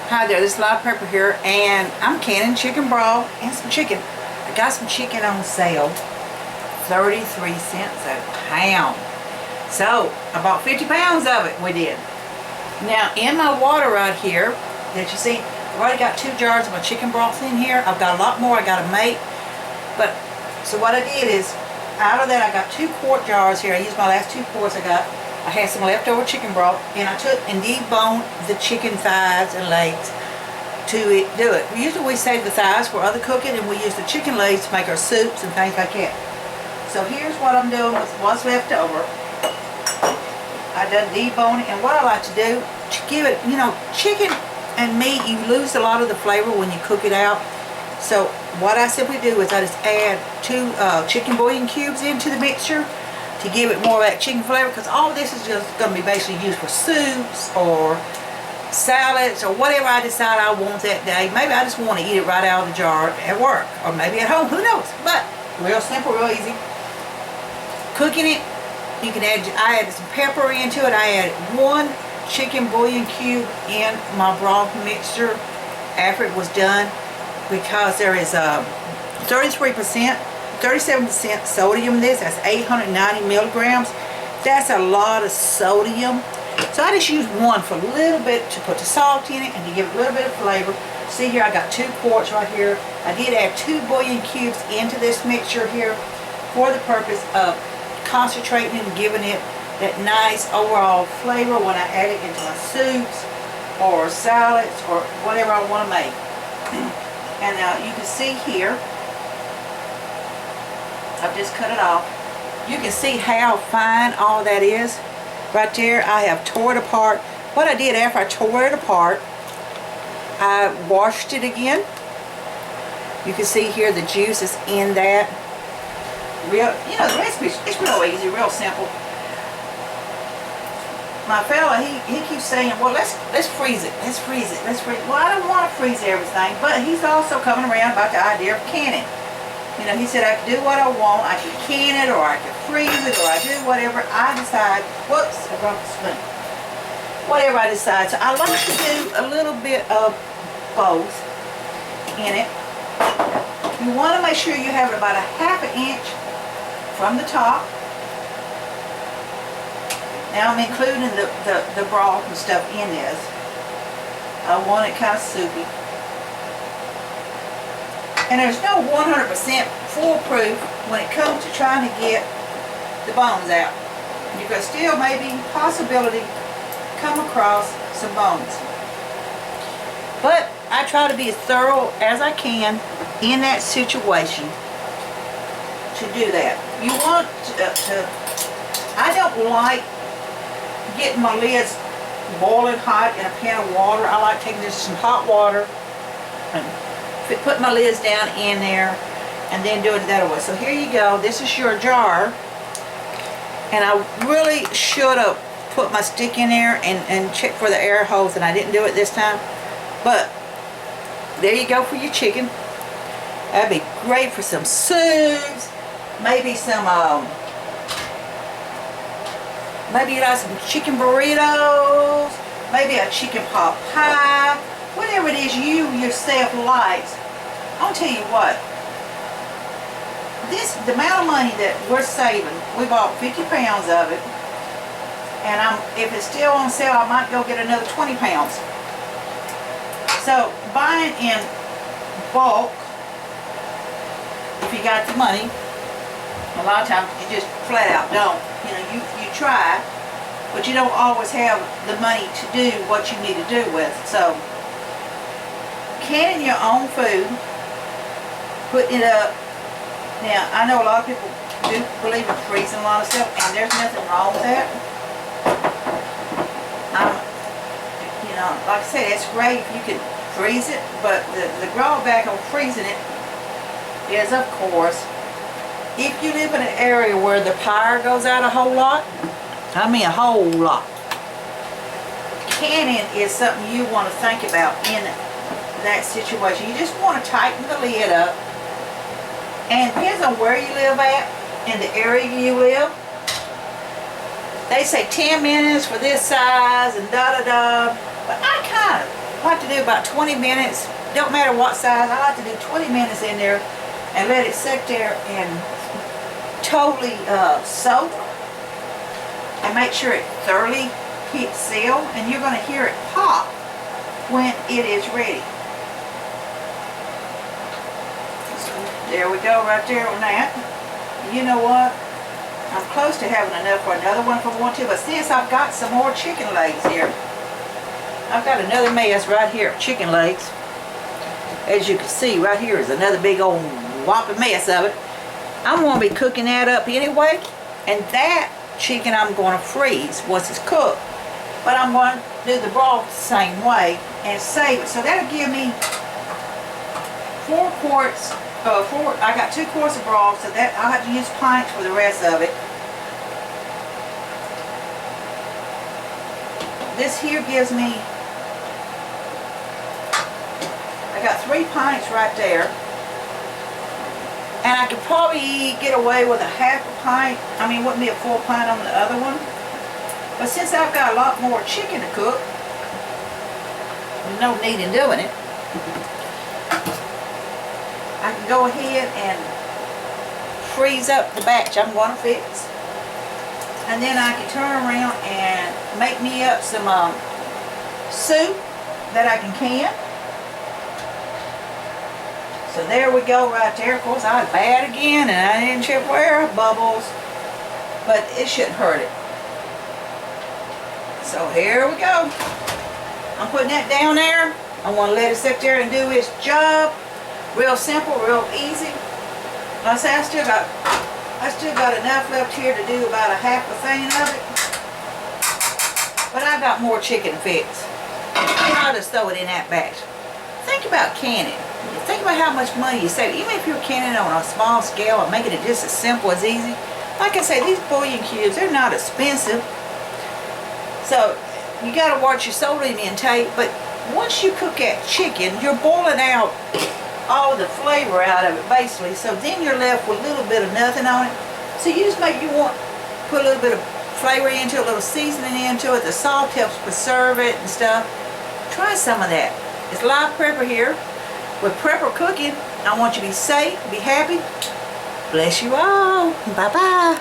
Hi there, this is live pepper here, and I'm canning chicken broth and some chicken. I got some chicken on sale, 33 cents a pound. So, I bought 50 pounds of it, we did. Now, in my water right here, that you see, I've already got 2 jars of my chicken broth in here. I've got a lot more I gotta make. But, so what I did is, out of that I got 2 quart jars here. I used my last 2 quarts I got. I had some leftover chicken broth, and I took and deboned the chicken thighs and legs to do it. Usually we save the thighs for other cooking, and we use the chicken legs to make our soups and things like that. So here's what I'm doing with what's left over. I done debone it, and what I like to do to give it, you know, chicken and meat, you lose a lot of the flavor when you cook it out. So what I simply do is I just add 2 chicken bouillon cubes into the mixture to give it more of that chicken flavor, because all this is just going to be basically used for soups or salads or whatever I decide I want that day. Maybe I just want to eat it right out of the jar at work, or maybe at home, who knows. But real simple, real easy. Cooking it, you can add, I added some pepper into it. I added 1 chicken bouillon cube in my broth mixture after it was done, because there is 37% sodium in this. That's 890 milligrams. That's a lot of sodium. So I just used 1 for a little bit to put the salt in it and to give it a little bit of flavor. See here, I got 2 quarts right here. I did add 2 bouillon cubes into this mixture here for the purpose of concentrating and giving it that nice overall flavor when I add it into my soups or salads or whatever I want to make. And now you can see here, I've just cut it off. You can see how fine all that is. Right there, I have tore it apart. What I did after I tore it apart, I washed it again. You can see here the juice is in that. Real, you know, the recipe, it's real easy, real simple. My fella, he keeps saying, well, let's freeze it, let's freeze it, let's freeze it. Well, I don't want to freeze everything, but he's also coming around about the idea of canning. You know, he said I could do what I want. I could can it, or I could freeze it, or I do whatever I decide. Whoops, I broke the spoon. Whatever I decide. So I like to do a little bit of both in it. You want to make sure you have it about a ½ inch from the top. Now I'm including the broth and stuff in this. I want it kind of soupy. And there's no 100% foolproof when it comes to trying to get the bones out. You could still maybe possibility come across some bones. But I try to be as thorough as I can in that situation to do that. You want I don't like getting my lids boiling hot in a pan of water. I like taking just some hot water and put my lids down in there and then doing it that way. So here you go. This is your jar. And I really should have put my stick in there and check for the air holes, and I didn't do it this time. But there you go for your chicken. That'd be great for some soups. Maybe some maybe you like some chicken burritos. Maybe a chicken pot pie. Whatever it is you yourself likes. I'll tell you what, the amount of money that we're saving, we bought 50 pounds of it, and if it's still on sale, I might go get another 20 pounds. So buying in bulk, if you got the money, a lot of times you just flat out don't. You know, you try, but you don't always have the money to do what you need to do with it. So canning your own food, putting it up. Now, I know a lot of people do believe in freezing a lot of stuff, and there's nothing wrong with that. You know, like I said, it's great if you can freeze it, but the drawback of freezing it is, of course, if you live in an area where the power goes out a whole lot, I mean a whole lot, canning is something you want to think about in that situation. You just want to tighten the lid up, and it depends on where you live at, in the area you live. They say 10 minutes for this size and da-da-da, but I kind of I like to do about 20 minutes. Don't matter what size. I like to do 20 minutes in there and let it sit there and totally soak. And make sure it thoroughly heat seal. And you're going to hear it pop when it is ready. So there we go right there on that. You know what? I'm close to having enough for another one if I want to. But since I've got some more chicken legs here. I've got another mess right here of chicken legs. As you can see, right here is another big old whopping mess of it. I'm going to be cooking that up anyway. And that chicken I'm going to freeze once it's cooked. But I'm going to do the broth the same way and save it. So that'll give me 4 quarts. I got 2 quarts of broth, so that I'll have to use pints for the rest of it. This here gives me, I got 3 pints right there. And I could probably get away with a half a pint. I mean, wouldn't be a full pint on the other one. But since I've got a lot more chicken to cook, there's no need in doing it. I can go ahead and freeze up the batch I'm going to fix. And then I can turn around and make me up some soup that I can can. So there we go right there. Of course, I was bad again and I didn't chip where bubbles. But it shouldn't hurt it. So here we go. I'm putting that down there. I want to let it sit there and do its job. Real simple, real easy. Like I say, I still got enough left here to do about a half a thing of it. But I got more chicken to fix. And I'll just throw it in that batch. Think about canning. Think about how much money you save. Even if you're canning on a small scale and making it just as simple as easy. Like I say, these bouillon cubes, they're not expensive. So you got to watch your sodium intake. But once you cook that chicken, you're boiling out all the flavor out of it basically. So then you're left with a little bit of nothing on it. So you just maybe you want to put a little bit of flavor into it, a little seasoning into it. The salt helps preserve it and stuff. Try some of that. It's live prepper here. With prepper cooking, I want you to be safe, be happy. Bless you all. Bye-bye.